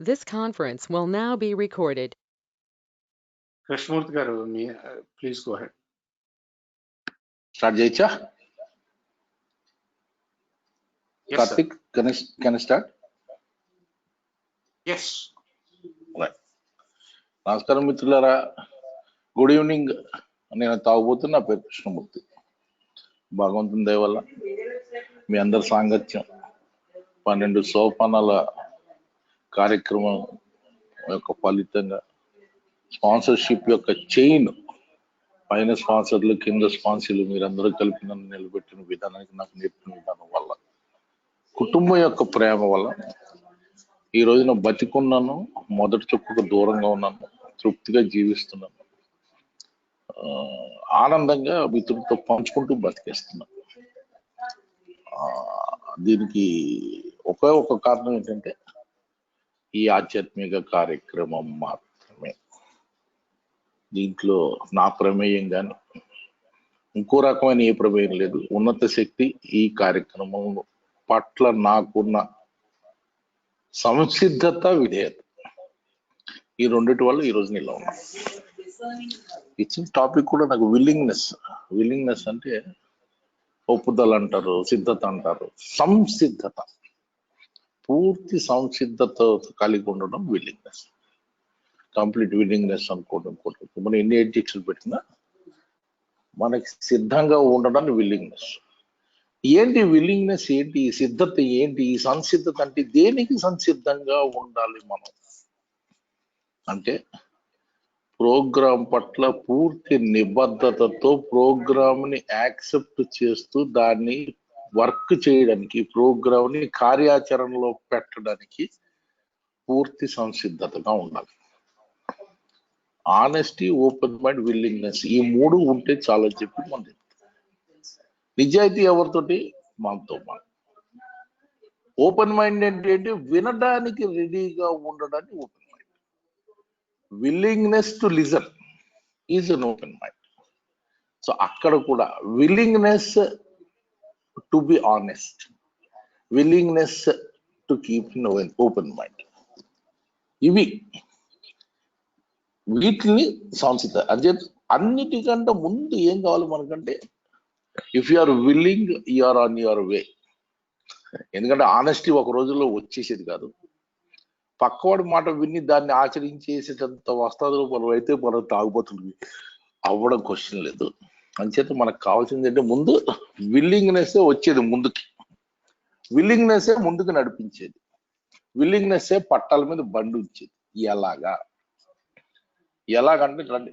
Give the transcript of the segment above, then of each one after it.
This conference will now be recorded. Krishnamurthy garu, please go ahead. Start చేయొచ్చా? Yes, Karthik, can I start? Yes. Right. నమస్కారం మిత్రులారా, good evening. నేను తాగుబోతున్న నా పేరు కృష్ణమూర్తి. భగవంతుని దయ వల్ల మీ అందరి సాంగత్యం 12 సోపానాల కార్యక్రమం యొక్క ఫలితంగా స్పాన్సర్షిప్ యొక్క చైన్, పైన స్పాన్సర్లు కింద స్పాన్సర్లు మీరందరూ కలిపి నన్ను నిలబెట్టిన విధానానికి, నాకు నేర్పిన విధానం వల్ల, కుటుంబం యొక్క ప్రేమ వల్ల ఈ రోజున బతికున్నాను. మొదటి చుక్కకు దూరంగా ఉన్నాను, తృప్తిగా జీవిస్తున్నాను, ఆనందంగా మిత్రులతో పంచుకుంటూ బతికేస్తున్నాను. దీనికి ఒకే ఒక కారణం ఏంటంటే ఈ ఆధ్యాత్మిక కార్యక్రమం మాత్రమే. దీంట్లో నా ప్రమేయం కానీ ఇంకో రకమైన ఏ ప్రమేయం లేదు. ఉన్నత శక్తి ఈ కార్యక్రమం పట్ల నాకున్న సంసిద్ధత, విధేయత, ఈ రెండిటి వల్ల ఈ రోజు ఇలా ఉన్నా. ఇచ్చిన టాపిక్ కూడా నాకు విల్లింగ్నెస్ అంటే ఒప్పుదల అంటారు, సిద్ధత అంటారు. సంసిద్ధత, పూర్తి సంసిద్ధత కలిగి ఉండడం విల్లింగ్నెస్. కంప్లీట్ విల్లింగ్నెస్ అనుకోవడం. మనం ఎన్ని ఎడ్జెక్టివ్స్ పెట్టినా మనకి సిద్ధంగా ఉండడానికి విల్లింగ్నెస్. ఏంటి విల్లింగ్నెస్? ఏంటి ఈ సిద్ధత? ఏంటి ఈ సంసిద్ధత? అంటే దేనికి సంసిద్ధంగా ఉండాలి మనం అంటే, ప్రోగ్రామ్ పట్ల పూర్తి నిబద్ధతతో ప్రోగ్రామ్ ని యాక్సెప్ట్ చేస్తూ దాన్ని వర్క్ చేయడానికి, ప్రోగ్రామ్ ని కార్యాచరణలో పెట్టడానికి పూర్తి సంసిద్ధతగా ఉండాలి. ఆనెస్టీ, ఓపెన్ మైండ్, విల్లింగ్నెస్, ఈ మూడు ఉంటే చాలా చెప్పి మనం. నిజాయితీ ఎవరితోటి? మనతో మనం. ఓపెన్ మైండ్ ఏంటి? వినడానికి రెడీగా ఉండడానికి open mind. Willingness to listen is an open mind. So అక్కడ కూడా willingness to be honest, willingness to keep in open mind, ఇవి వీటిని సంసిద్ధ అంటే. అన్నిటికంటే ముందు ఏం కావాలి మనకంటే, if you are willing, you are on your way. ఎందుకంటే ఆనెస్టీ ఒక రోజుల్లో వచ్చేసేది కాదు. పక్కవాడి మాట విని దాన్ని ఆచరించేసేటంత వస్తాదులు మనం అయితే మనం తాగుబోతుంది అవ్వడం క్వశ్చన్ లేదు. అంచేత మనకు కావాల్సింది అంటే ముందు విల్లింగ్నెస్ వచ్చేది ముందుకి, విల్లింగ్నెస్ ముందుకు నడిపించేది, విల్లింగ్నెస్ పట్టాల మీద బండి ఉంచేది. ఎలాగంటే రండి,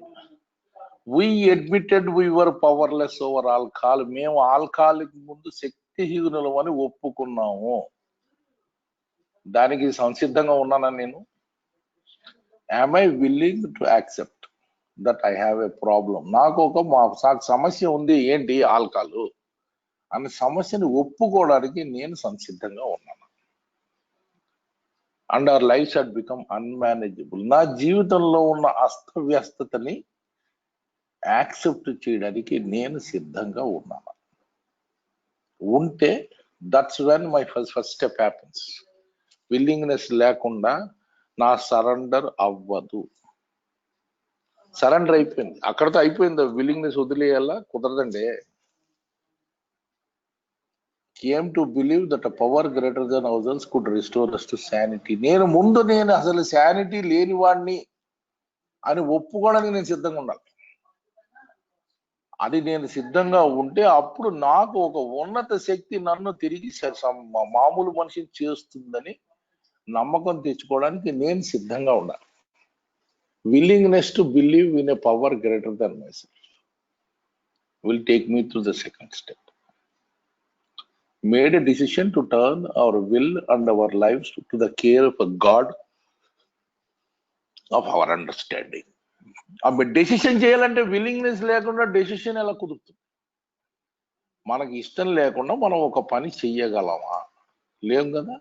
we admitted we were powerless over alcohol. మేము ఆల్కహాలిక్ ముందు శక్తిహీనులు అని ఒప్పుకున్నాము. దానికి సంసిద్ధంగా ఉన్నానా నేను? am I willing to accept that I have a problem? నాకు సమస్య ఉంది. ఏంటి? ఆల్కహాల్ అనే సమస్యని ఒప్పుకోవడానికి నేను సంసిద్ధంగా ఉన్నాను. And our life should become unmanageable. నా జీవితంలో ఉన్న అస్తవ్యస్తతని యాక్సెప్ట్ చేయడానికి నేను సిద్ధంగా ఉన్నాను. ఉంటే that's when my first step happens. Willingness లేకుండా నా సరెండర్ అవ్వదు. సరెండర్ అయిపోయింది, అక్కడితో అయిపోయింది. విల్లింగ్నెస్ వదిలేయాలా? కుదరదండి. came to believe that a power greater than ourselves could restore us to sanity. నేను అసలు శానిటీ లేనివాడిని అని ఒప్పుకోవడానికి నేను సిద్ధంగా ఉండాలి. అది నేను సిద్ధంగా ఉంటే అప్పుడు నాకు ఒక ఉన్నత శక్తి నన్ను తిరిగి మామూలు మనిషిని చేస్తుందని నమ్మకం తెచ్చుకోవడానికి నేను సిద్ధంగా ఉండాలి. Willingness to believe in a power greater than my self will take me to the second step. Made a decision to turn our will and our lives to the care of a God of our understanding. ఆ decision చేయాలంటే willingness లేకుండా decision ఎలా కుదురుతుంది? మనకి ఇష్టం లేకుండా మనం ఒక పని చెయ్యగలమా? లేం కదా.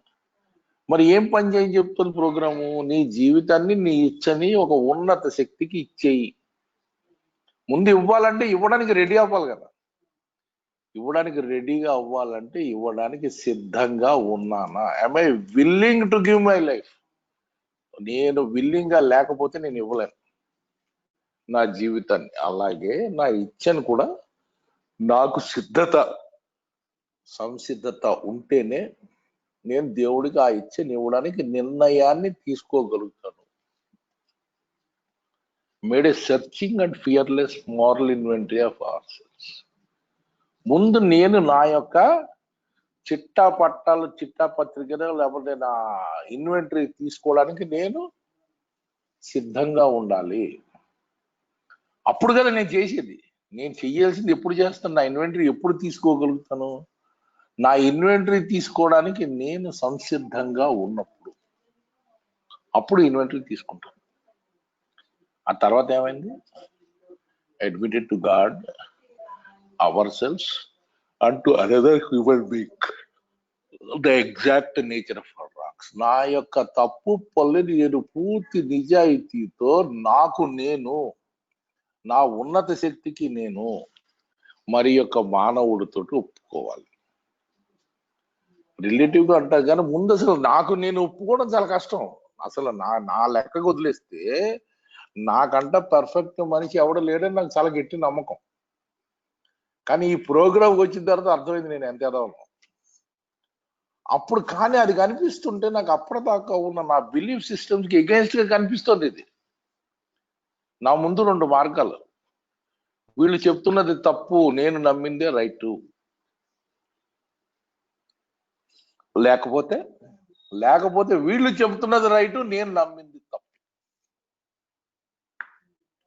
మరి ఏం పని చేయని చెప్తుంది ప్రోగ్రాము? నీ జీవితాన్ని, నీ ఇచ్చని ఒక ఉన్నత శక్తికి ఇచ్చేయి. ముందు ఇవ్వాలంటే ఇవ్వడానికి రెడీ అవ్వాలి కదా. ఇవ్వడానికి రెడీగా అవ్వాలంటే ఇవ్వడానికి సిద్ధంగా ఉన్నానా? am I willing to give my life? నేను విల్లింగ్ గా లేకపోతే నేను ఇవ్వలేను నా జీవితాన్ని. అలాగే నా ఇచ్చను కూడా నాకు సంసిద్ధత ఉంటేనే నేను దేవుడికి ఆ ఇచ్చని ఇవ్వడానికి నిర్ణయాన్ని తీసుకోగలుగుతాను. Made a searching and fearless moral inventory of our selves. ముందు నేను నా యొక్క చిట్టా పత్రికను లేకపోతే నా ఇన్వెంటరీ తీసుకోవడానికి నేను సిద్ధంగా ఉండాలి. అప్పుడు కదా నేను చేసేది. నేను చెయ్యాల్సింది ఎప్పుడు చేస్తాను? నా ఇన్వెంటరీ ఎప్పుడు తీసుకోగలుగుతాను? నా ఇన్వెంటరీ తీసుకోవడానికి నేను సంసిద్ధంగా ఉన్నప్పుడు అప్పుడు ఇన్వెంటరీ తీసుకుంటాను. ఆ తర్వాత ఏమైంది? Admitted to God, our selves and to another human being the exact nature of our rocks. నా యొక్క తప్పు పనులని నేను పూర్తి నిజాయితీతో నాకు నేను, నా ఉన్నత శక్తికి నేను మరి యొక్క మానవుడితో ఒప్పుకోవాలి. రిలేటివ్ గా అంటారు కానీ ముందు అసలు నాకు నేను ఒప్పుకోవడం చాలా కష్టం. అసలు నా లెక్కకు వదిలేస్తే నాకంట పర్ఫెక్ట్ మనిషి ఎవడ లేడని నాకు చాలా గట్టి నమ్మకం. కానీ ఈ ప్రోగ్రామ్ వచ్చిన తర్వాత అర్థమైంది నేను ఎంత ఎదవను. అప్పుడు కానీ అది కనిపిస్తుంటే నాకు అప్పటిదాకా ఉన్న నా బిలీఫ్ సిస్టమ్స్ కి ఎగైన్స్ట్ గా కనిపిస్తుంది. ఇది నా ముందు 2 మార్గాలు. వీళ్ళు చెప్తున్నది తప్పు, నేను నమ్మిందే రైట్. లేకపోతే వీళ్ళు చెప్తున్నది రైట్, నేను నమ్మింది తప్పు.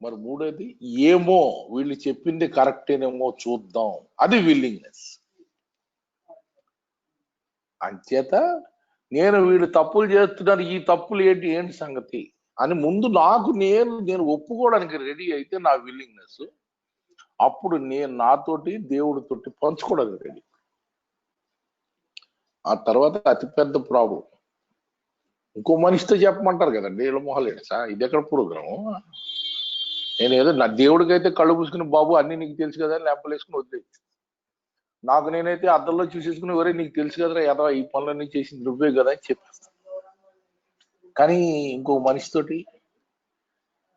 మరి మూడోది ఏమో వీళ్ళు చెప్పింది కరెక్టేనేమో చూద్దాం, అది విల్లింగ్నెస్. అంచేత నేను వీళ్ళు తప్పులు చేస్తున్నారు, ఈ తప్పులు ఏంటి సంగతి అని ముందు నాకు నేను ఒప్పుకోవడానికి రెడీ అయితే నా విల్లింగ్నెస్, అప్పుడు నేను నాతోటి దేవుడితోటి పంచుకోవడానికి రెడీ. ఆ తర్వాత అతిపెద్ద ప్రాబ్లం ఇంకో మనిషితో చెప్పమంటారు కదండి. వీళ్ళ మొహాలేడు సార్, ఇది ఎక్కడ ప్రోగ్రాము? నేను ఏదో నా దేవుడికైతే కళ్ళు పూసుకుని బాబు అన్ని నీకు తెలుసు కదా అని లేపలేసుకుని వదిలేదు. నాకు నేనైతే అద్దంలో చూసేసుకుని ఎవరే నీకు తెలుసు కదరా ఎదవా, ఈ పనులన్నీ చేసింది నువ్వే కదా అని చెప్పేస్తాను. కానీ ఇంకో మనిషితోటి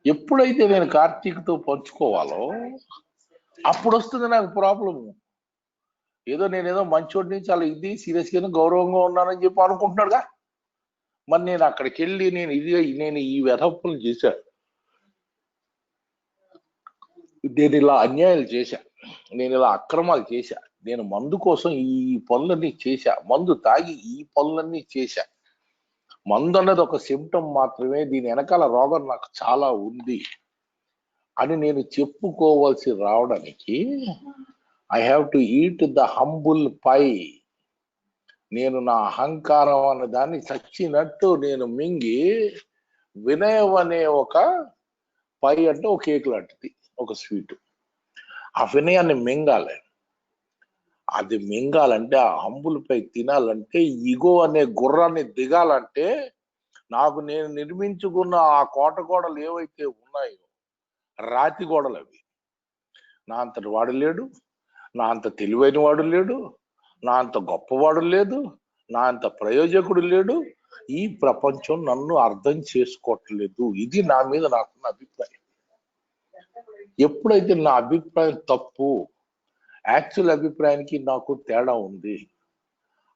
ఎప్పుడైతే నేను కార్తీక్తో పంచుకోవాలో అప్పుడు వస్తుంది నాకు ప్రాబ్లము. నేనేదో మంచోడిని చాలా ఇది సీరియస్ గా గౌరవంగా ఉన్నానని చెప్పి అనుకుంటున్నాడుగా. మరి నేను అక్కడికి వెళ్ళి నేను ఈ వ్యధప్పులు చేశాను, నేను ఇలా అన్యాయాలు చేశా, నేను ఇలా అక్రమాలు చేశా, నేను మందు కోసం ఈ పనులన్నీ చేశా, మందు తాగి ఈ పనులన్నీ చేశా. మందు అన్నది ఒక సిమ్టమ్ మాత్రమే, దీని వెనకాల రోగం నాకు చాలా ఉంది అని నేను చెప్పుకోవాల్సి రావడానికి I have to eat the humble pie. నేను నా అహంకారం అనే దాన్ని చచ్చినట్టు నేను మింగి, వినయం అనే ఒక పై అంటే ఒక కేక్ లాంటిది, ఒక స్వీట్, ఆ వినయాన్ని మింగాలి. అది మింగాలంటే, ఆ హంబుల్ పై తినాలంటే, ఇగో అనే గుర్రాన్ని దిగాలంటే నాకు నేను నిర్మించుకున్న ఆ కోట గోడలు ఏవైతే ఉన్నాయో రాతి గోడలు అవి. నా అంతటి వాడు లేడు, నా అంత తెలివైన వాడు లేడు, నా అంత గొప్పవాడు లేదు, నా అంత ప్రయోజకుడు లేడు. ఈ ప్రపంచం నన్ను అర్థం చేసుకోవట్లేదు. ఇది నా మీద నాకున్న అభిప్రాయం. ఎప్పుడైతే నా అభిప్రాయం తప్పు, యాక్చువల్ అభిప్రాయానికి నాకు తేడా ఉంది,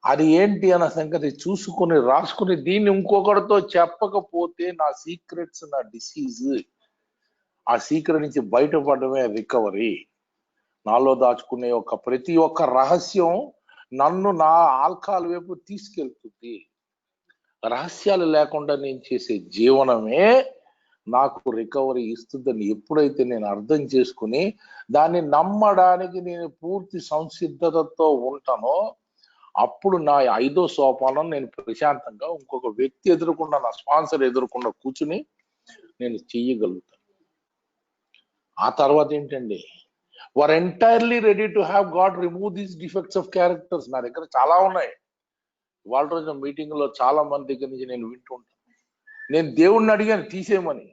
అది ఏంటి అన్న సంగతి చూసుకుని రాసుకుని దీన్ని ఇంకొకరితో చెప్పకపోతే నా సీక్రెట్స్, నా డిసీజ్, ఆ సీక్రెట్ నుంచి బయటపడమే రికవరీ. నాలో దాచుకునే ప్రతి ఒక్క రహస్యం నన్ను నా ఆల్కహాల్ వైపు తీసుకెళ్తుంది. రహస్యాలు లేకుండా నేను చేసే జీవనమే నాకు రికవరీ ఇస్తుందని ఎప్పుడైతే నేను అర్థం చేసుకుని దాన్ని నమ్మడానికి నేను పూర్తి సంసిద్ధతతో ఉంటానో, అప్పుడు నా 5వ సోపానం నేను ప్రశాంతంగా ఇంకొక వ్యక్తి ఎదురుకుండా, నా స్పాన్సర్ ఎదురుకుండా కూర్చుని నేను చెయ్యగలుగుతాను. ఆ తర్వాత ఏంటండి, were entirely ready to have God remove these defects of characters. నా దగ్గర చాలా ఉన్నాయి. ఇవాళ రోజున మీటింగ్ లో చాలా మంది దగ్గర నుంచి నేను వింటుంటాను, నేను దేవుడిని అడిగాను తీసేయమని,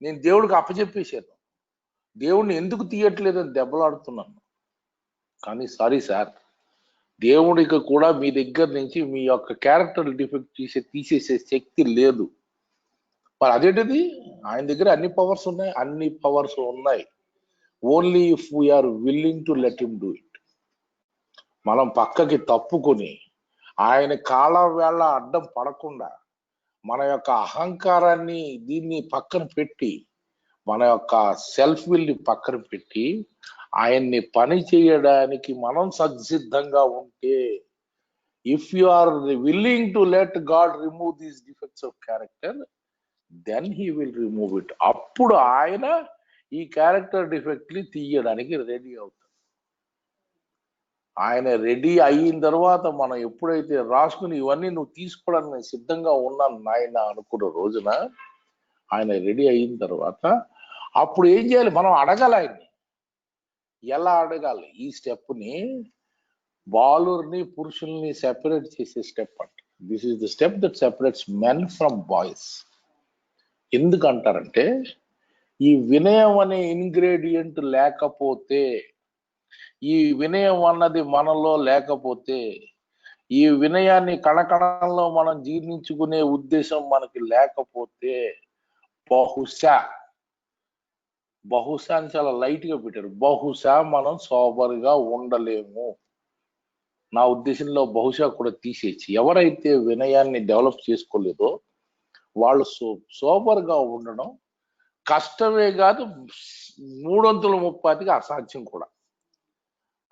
నేను దేవుడికి అప్పచెప్పేశాను, దేవుడిని ఎందుకు తీయట్లేదని దెబ్బలాడుతున్నాను. కానీ సారీ సార్, దేవుడికి కూడా మీ దగ్గర నుంచి మీ యొక్క క్యారెక్టర్ డిఫెక్ట్ తీసేసే శక్తి లేదు. మరి అదేంటిది, ఆయన దగ్గర అన్ని పవర్స్ ఉన్నాయి, అన్ని పవర్స్ ఉన్నాయి. Only if we are willing to let him do it. మనం పక్కకి తప్పుకొని ఆయన కాళ్ళ వేళ్ళ అడ్డం పడకుండా మన యొక్క అహంకారాన్ని దీన్ని పక్కన పెట్టి మన యొక్క సెల్ఫ్ విల్ ని పక్కన పెట్టి ఆయన్ని పని చేయడానికి మనం సంసిద్ధంగా ఉంటే, if you are willing to let God remove these defects of character, then he will remove it. అప్పుడు ఆయన ఈ క్యారెక్టర్ డిఫెక్ట్ ని తీయడానికి రెడీ అవుతాడు. ఆయన రెడీ అయిన తర్వాత మనం ఎప్పుడైతే రాసుకుని ఇవన్నీ నువ్వు తీసుకోవడానికి నేను సిద్ధంగా ఉన్నాను నాయన అనుకున్న రోజున, ఆయన రెడీ అయిన తర్వాత అప్పుడు ఏం చేయాలి, మనం అడగాలి ఆయన్ని. ఎలా అడగాలి? ఈ స్టెప్ ని బాలుర్ని పురుషుల్ని సెపరేట్ చేసే స్టెప్ అంట. This is the step that separates men from boys. ఎందుకంటారంటే ఈ వినయం అనే ఇంగ్రీడియంట్ లేకపోతే, ఈ వినయం అన్నది మనలో లేకపోతే, ఈ వినయాన్ని కణకణంలో మనం జీర్ణించుకునే ఉద్దేశం మనకి లేకపోతే, బహుశా అని చాలా లైట్ గా పెట్టారు, బహుశా మనం సోబర్ గా ఉండలేము. నా ఉద్దేశంలో బహుశా కూడా తీసేసి, ఎవరైతే వినయాన్ని డెవలప్ చేసుకోలేదో వాళ్ళు సోబర్ గా ఉండడం కష్టమే కాదు, 330 అసాధ్యం కూడా.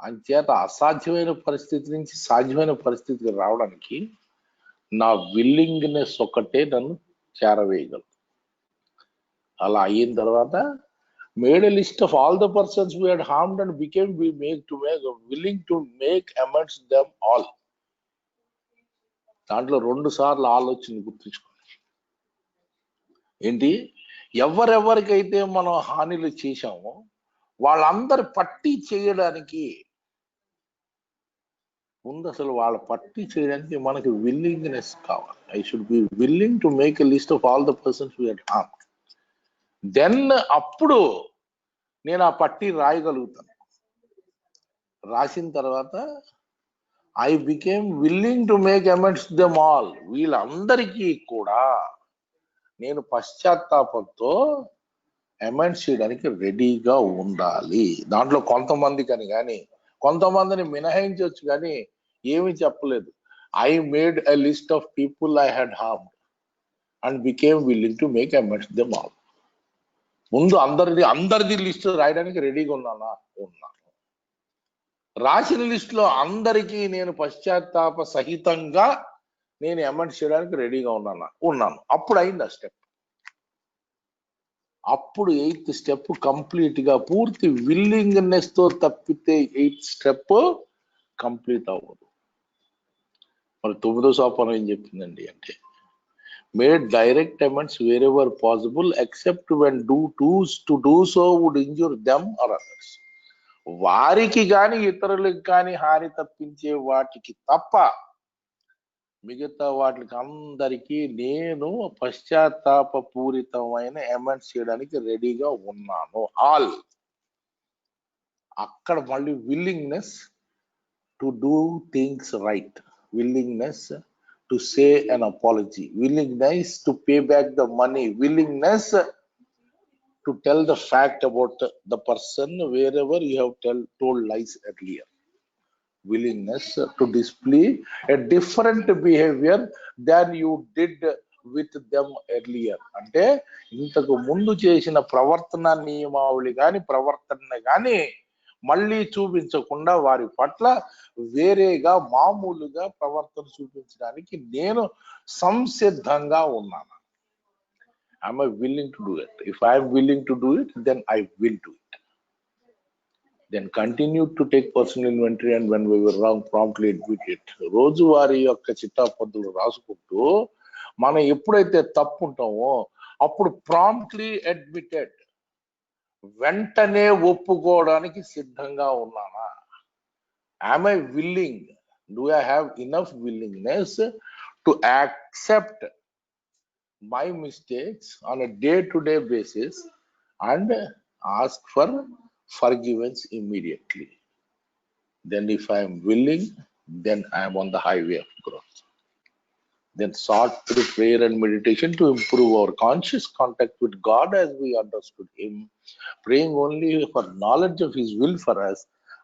అంచేత అసాధ్యమైన పరిస్థితి నుంచి సాధ్యమైన పరిస్థితికి రావడానికి నా విల్లింగ్నెస్ ఒక్కటే నన్ను చేరవేయగలదు. అలా అయిన తర్వాత made a list of all the persons we had harmed and became willing to make amends them all. దాంట్లో 2 సార్లు ఆలోచన గుర్తుంచుకోండి. ఏంటి? ఎవరెవరికైతే మనం హానిలు చేశామో వాళ్ళందరి పట్టి చేయడానికి ముందు అసలు వాళ్ళ పట్టి చేయడానికి మనకి విల్లింగ్నెస్ కావాలి. I should be willing to make a list of all the persons we had harmed. Then అప్పుడు నేను ఆ పట్టి రాయగలుగుతాను. రాసిన తర్వాత I became willing to make amends them all. వీళ్ళందరికీ కూడా నేను పశ్చాత్తాపంతో అమెండ్స్ చేయడానికి రెడీగా ఉండాలి. దాంట్లో కొంతమందికని కానీ కొంతమందిని మినహాయించవచ్చు కానీ ఏమీ చెప్పలేదు. I made a list of people I had harmed and became willing to make amends them all. ముందు అందరిది లిస్ట్ రాయడానికి రెడీగా ఉన్నాను. రాసిన లిస్ట్ లో అందరికీ నేను పశ్చాత్తాప సహితంగా నేను అమెండ్స్ చేయడానికి రెడీగా ఉన్నాను. అప్పుడు అయింది ఆ స్టెప్. అప్పుడు 8th స్టెప్ కంప్లీట్ గా పూర్తి విల్లింగ్నెస్ తో తప్పితే 8th స్టెప్ కంప్లీట్ అవ్వదు. మరి 9వ సోపానం ఏం చెప్పిందండి అంటే, made direct amends wherever possible except when to do so would injure them or others. వారికి కానీ ఇతరులకు కానీ హాని తప్పించే వాటికి తప్ప మిగతా వాటికి అందరికీ నేను పశ్చాత్తాప పూరితమైన అమెండ్స్ చేయడానికి రెడీగా ఉన్నాను. ఆల్. అక్కడ మళ్ళీ willingness to do things right, willingness to say an apology, willingness to pay back the money, willingness to tell the fact about the person wherever you have told lies earlier, willingness to display a different behavior than you did with them earlier. అంటే ఇంతకు ముందు చేసిన ప్రవర్తన నియమావళి కానీ ప్రవర్తన కానీ మళ్ళీ చూపించకుండా వారి పట్ల వేరేగా మామూలుగా ప్రవర్తన చూపించడానికి నేను సంసిద్ధంగా ఉన్నాను. Am I willing to do it? If I am willing to do it, then I will do it. Then continue to take personal inventory and when we were wrong, promptly admit it. రోజువారీ యొక్క చిట్టాపద్దులు రాసుకుంటూ మనం ఎప్పుడైతే తప్పు ఉంటామో అప్పుడు promptly admitted, వెంటనే ఒప్పుకోవడానికి సిద్ధంగా ఉన్నానా? Am I willing? Do I have enough willingness to accept my mistakes on a day-to-day basis and ask for forgiveness immediately? Then if I am willing, then I am on the highway of growth. then sought through prayer and meditation to improve our conscious contact with God as we understood Him, praying only for knowledge of His will for us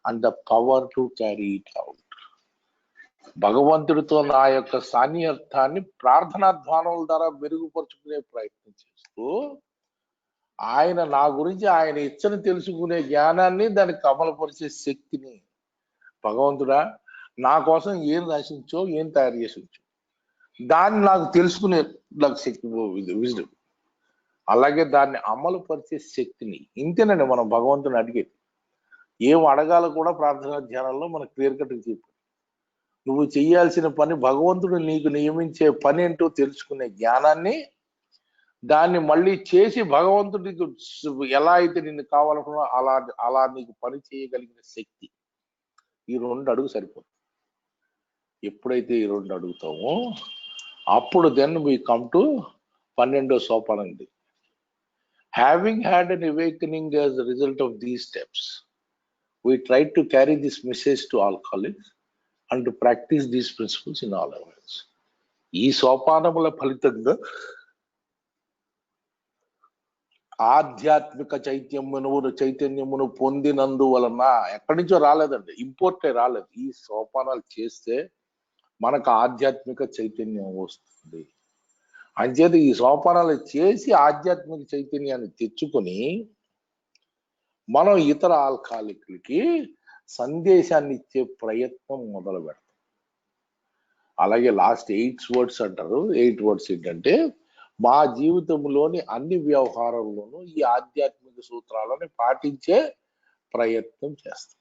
and the power to carry it out. భగవంతుడితో నా యొక్క సాన్నిధ్యాన్ని ప్రార్థనా ధ్వానముల ద్వారా మెరుగుపరుచుకునే ప్రయత్నం చేస్తూ ఆయన నా గురించి ఆయన ఇచ్చని తెలుసుకునే జ్ఞానాన్ని దానికి అమలుపరిచే శక్తిని, భగవంతుడా నా కోసం ఏం రచించో ఏం తయారు చేసి ఉంచో దాన్ని నాకు తెలుసుకునే నాకు శక్తి విజ్డమ్, అలాగే దాన్ని అమలు పరిచే శక్తిని. ఇంతేనండి మనం భగవంతుని అడిగేది. ఏం అడగాలో కూడా ప్రార్థనా ధ్యానంలో మనకు క్లియర్ కట్ చెప్పు. నువ్వు చేయాల్సిన పని, భగవంతుడు నీకు నియమించే పని ఏంటో తెలుసుకునే జ్ఞానాన్ని, దాన్ని మళ్ళీ చేసి భగవంతుడికి ఎలా అయితే నిన్ను కావాలనుకున్నా అలా నీకు పని చేయగలిగిన శక్తి. ఈ 2 అడుగు సరిపోతుంది. ఎప్పుడైతే ఈ 2 అడుగుతామో అప్పుడు దెన్ వి కమ్ టు 12వ సోపానం. Having had an awakening as the result of these steps, we try to carry this message to all colleagues and to practice these principles in all our lives. ఈ సోపానముల ఫలితంగా ఆధ్యాత్మిక చైతన్యమును పొందినందువలన, ఎక్కడి నుంచో రాలేదండి, ఇంపోర్టే రాలేదు. ఈ సోపానాలు చేస్తే మనకు ఆధ్యాత్మిక చైతన్యం వస్తుంది. అంచేత ఈ సోపానాలు చేసి ఆధ్యాత్మిక చైతన్యాన్ని తెచ్చుకొని మనం ఇతర ఆల్కహాలిక్లకి సందేశాన్ని ఇచ్చే ప్రయత్నం మొదలు పెడతాం. అలాగే లాస్ట్ 8 words అంటారు. 8 words ఏంటంటే, మా జీవితంలోని అన్ని వ్యవహారాల్లోనూ ఈ ఆధ్యాత్మిక సూత్రాలను పాటించే ప్రయత్నం చేస్తాం.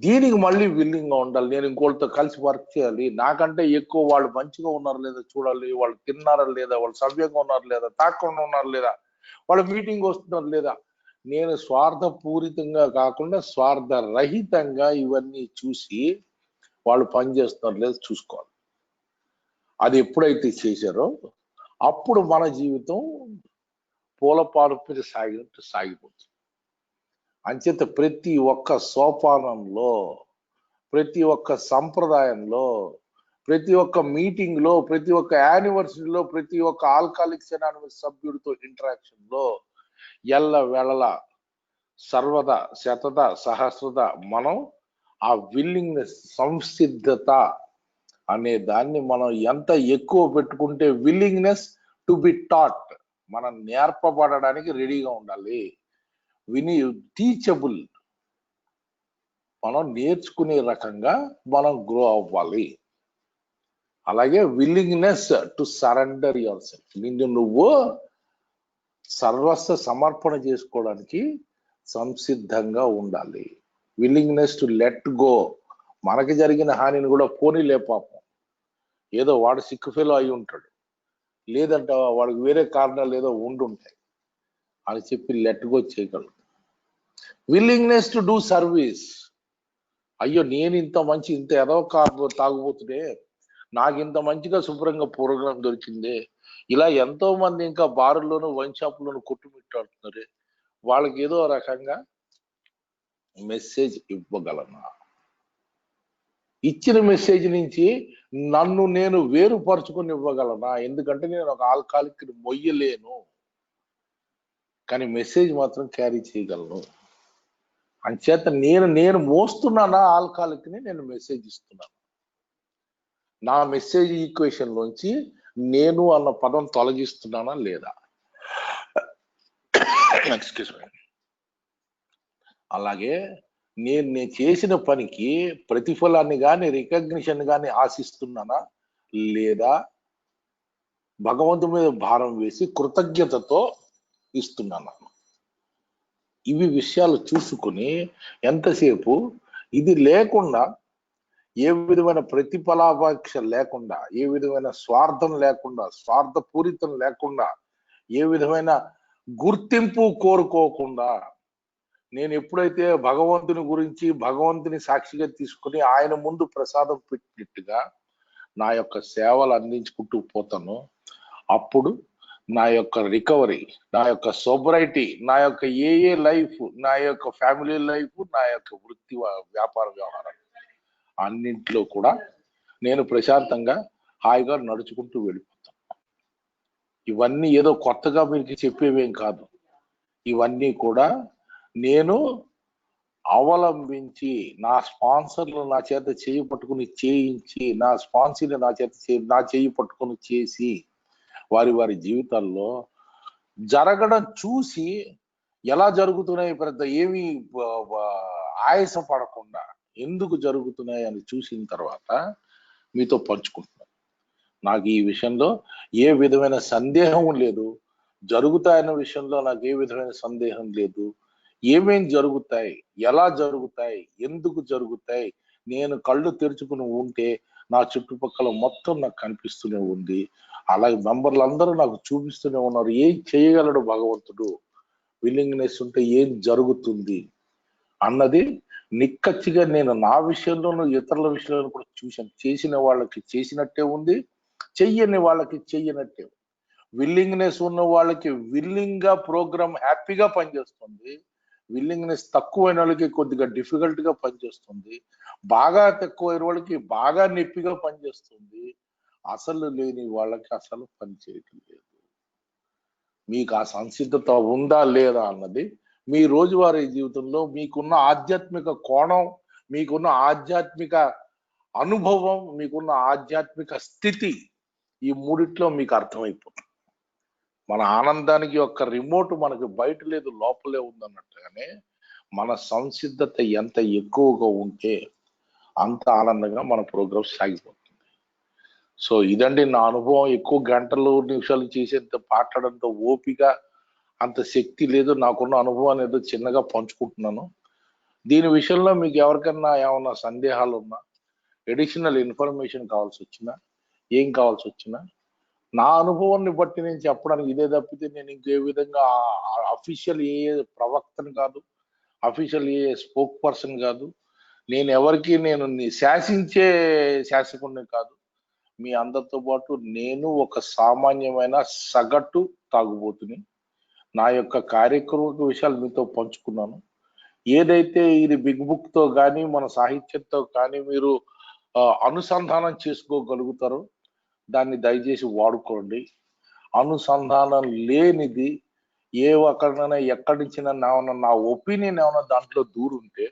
దీనికి మళ్ళీ విల్లింగ్ గా ఉండాలి. నేను ఇంకోళ్ళతో కలిసి వర్క్ చేయాలి, నాకంటే ఎక్కువ వాళ్ళు మంచిగా ఉన్నారు లేదా చూడాలి, వాళ్ళు తిన్నారా లేదా, వాళ్ళు సవ్యంగా ఉన్నారు లేదా, తాకుండా ఉన్నారు లేదా, వాళ్ళ మీటింగ్ వస్తున్నారు లేదా. నేను స్వార్థపూరితంగా కాకుండా స్వార్థ రహితంగా ఇవన్నీ చూసి వాళ్ళు పనిచేస్తున్నారు లేదా చూసుకోవాలి. అది ఎప్పుడైతే చేశారో అప్పుడు మన జీవితం పూలపాడు మీద సాగిపోతుంది. అంచేత ప్రతి ఒక్క సోపానంలో, ప్రతి ఒక్క సంప్రదాయంలో, ప్రతి ఒక్క మీటింగ్ లో, ప్రతి ఒక్క యానివర్సరీలో, ప్రతి ఒక్క ఆల్కహాలిక్స్ అనానిమస్ సభ్యుడితో ఇంటరాక్షన్ లో ఎల్ల వేళల సర్వదా శతద సహస్రద మనం ఆ విల్లింగ్నెస్, సంసిద్ధత అనే దాన్ని మనం ఎంత ఎక్కువ పెట్టుకుంటే, విల్లింగ్నెస్ టు బి టాట్, మనం నేర్పబడడానికి రెడీగా ఉండాలి. టీచబుల్, మనం నేర్చుకునే రకంగా మనం గ్రో అవ్వాలి. అలాగే willingness to surrender your self, నిన్ను నువ్వు సర్వస్వ సమర్పణ చేసుకోవడానికి సంసిద్ధంగా ఉండాలి. విల్లింగ్నెస్ టు లెట్ గో, మనకి జరిగిన హానిని కూడా పోనీలే పాపం, ఏదో వాడు సిక్ ఫెలో అయి ఉంటాడు, లేదంటే వాడికి వేరే కారణాలు ఏదో ఉండుంటాయి అని చెప్పి లెట్ గో చేయగలరు. విల్లింగ్నెస్ టు డూ సర్వీస్, అయ్యో నేను ఇంత మంచి, ఇంత ఏదో తాగుబోతుండే, నాకు ఇంత మంచిగా శుభ్రంగా ప్రోగ్రాం దొరికింది, ఇలా ఎంతో మంది ఇంకా బారుల్లోనూ వైన్ షాపుల్లోనూ కొట్టుమిట్టాడుతున్నారు, వాళ్ళకి ఏదో రకంగా మెసేజ్ ఇవ్వగలనా, ఇచ్చిన మెసేజ్ నుంచి నన్ను నేను వేరుపరుచుకొని ఇవ్వగలనా, ఎందుకంటే నేను ఒక ఆల్కహాలిక్ మొయ్యలేను, కానీ మెసేజ్ మాత్రం క్యారీ చేయగలను. అంచేత నేను మోస్తున్నానా ఆల్కహాలిక్ ని, నేను మెసేజ్ ఇస్తున్నాను. నా మెసేజ్ ఈక్వేషన్ లోంచి నేను అన్న పదం తొలగిస్తున్నానా లేదా. Excuse me. అలాగే నేను చేసిన పనికి ప్రతిఫలాన్ని కానీ రికగ్నిషన్ కానీ ఆశిస్తున్నానా లేదా, భగవంతుడి మీద భారం వేసి కృతజ్ఞతతో ఇస్తున్నానా. ఇవి విషయాలు చూసుకుని ఎంతసేపు ఇది లేకుండా, ఏ విధమైన ప్రతిఫలాపేక్ష లేకుండా, ఏ విధమైన స్వార్థం లేకుండా, స్వార్థపూరితం లేకుండా, ఏ విధమైన గుర్తింపు కోరుకోకుండా, నేను ఎప్పుడైతే భగవంతుని గురించి, భగవంతుని సాక్షిగా తీసుకుని ఆయన ముందు ప్రసాదం పెట్టినట్టుగా నా యొక్క సేవలు అందించుకుంటూ పోతాను, అప్పుడు నా యొక్క రికవరీ, నా యొక్క సోబరైటీ, నా యొక్క ఏ లైఫ్, నా యొక్క ఫ్యామిలీ లైఫ్, నా యొక్క వృత్తి వ్యాపార వ్యవహారం అన్నింటిలో కూడా నేను ప్రశాంతంగా హాయిగా నడుచుకుంటూ వెళ్ళిపోతాను. ఇవన్నీ ఏదో కొత్తగా మీకు చెప్పేవేం కాదు. ఇవన్నీ కూడా నేను అవలంబించి నా స్పాన్సర్లు నా చేత చేయి పట్టుకుని చేయించి, నా స్పాన్సర్లు నా చేత నా చేయి పట్టుకుని చేసి వారి వారి జీవితాల్లో జరగడం చూసి ఎలా జరుగుతున్నాయి పెద్ద ఏమీ ఆయాసపడకుండా ఎందుకు జరుగుతున్నాయి అని చూసిన తర్వాత మీతో పంచుకుంటున్నాను. నాకు ఈ విషయంలో ఏ విధమైన సందేహం లేదు. జరుగుతాయన్న విషయంలో నాకు ఏ విధమైన సందేహం లేదు. ఏమేం జరుగుతాయి, ఎలా జరుగుతాయి, ఎందుకు జరుగుతాయి, నేను కళ్ళు తెరుచుకుని ఉంటే నా చుట్టుపక్కల మొత్తం నాకు కనిపిస్తూనే ఉంది. అలాగే మెంబర్లు అందరూ నాకు చూపిస్తూనే ఉన్నారు. ఏం చేయగలడు భగవంతుడు, విల్లింగ్నెస్ ఉంటే ఏం జరుగుతుంది అన్నది నిక్కచ్చిగా నేను నా విషయంలోనూ ఇతరుల విషయంలో కూడా చూశాను. చేసిన వాళ్ళకి చేసినట్టే ఉంది, చెయ్యని వాళ్ళకి చెయ్యనట్టే. విల్లింగ్నెస్ ఉన్న వాళ్ళకి విల్లింగ్ గా ప్రోగ్రామ్ హ్యాపీగా పనిచేస్తుంది. విల్లింగ్నెస్ తక్కువైన వాళ్ళకి కొద్దిగా డిఫికల్ట్ గా పనిచేస్తుంది. బాగా తక్కువైన వాళ్ళకి బాగా నొప్పిగా పనిచేస్తుంది. అసలు లేని వాళ్ళకి అసలు పని చేయటం లేదు. మీకు ఆ సంసిద్ధత ఉందా లేదా అన్నది మీ రోజువారీ జీవితంలో మీకున్న ఆధ్యాత్మిక కోణం, మీకున్న ఆధ్యాత్మిక అనుభవం, మీకున్న ఆధ్యాత్మిక స్థితి, ఈ మూడిట్లో మీకు అర్థమైపోతుంది. మన ఆనందానికి యొక్క రిమోట్ మనకి బయట లేదు, లోపలే ఉందన్నట్టుగానే మన సంసిద్ధత ఎంత ఎక్కువగా ఉంటే అంత ఆనందంగా మన ప్రోగ్రామ్ సాగిపోతుంది. సో ఇదండి నా అనుభవం. ఎక్కువ గంటలు నిమిషాలు చేసేంత మాట్లాడంత ఓపిక అంత శక్తి లేదు. నాకున్న అనుభవాన్ని ఏదో చిన్నగా పంచుకుంటున్నాను. దీని విషయంలో మీకు ఎవరికన్నా ఏమన్నా సందేహాలు ఉన్నా, అడిషనల్ ఇన్ఫర్మేషన్ కావాల్సి వచ్చినా, ఏం కావాల్సి వచ్చినా నా అనుభవాన్ని బట్టి నేను చెప్పడానికి ఇదే తప్పితే నేను ఇంకే విధంగా అఫీషియల్ ఏ ప్రవక్తను కాదు, అఫీషియల్ ఏ స్పోక్ పర్సన్ కాదు. నేను ఎవరికి నేను శాసించే శాసకుడిని కాదు. మీ అందరితో పాటు నేను ఒక సామాన్యమైన సగటు తాగుబోతుని. నా యొక్క కార్యక్రమ విషయాలు మీతో పంచుకున్నాను. ఏదైతే ఇది బిగ్ బుక్ తో కానీ మన సాహిత్యంతో కానీ మీరు అనుసంధానం చేసుకోగలుగుతారో దాన్ని దయచేసి వాడుకోండి. అనుసంధానం లేనిది ఏ ఒక్కడైనా ఎక్కడి నుంచి నా ఒపీనియన్ ఏమన్నా దాంట్లో దూరుంటే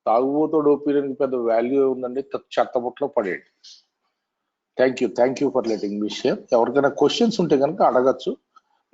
తాగుబోతోడు ఒపీనియన్ పెద్ద వాల్యూ ఉందండి, చెత్తబుట్లో పడేయండి. Thank you for letting me share. ఎవరికైనా క్వశ్చన్స్ ఉంటే కనుక అడగచ్చు.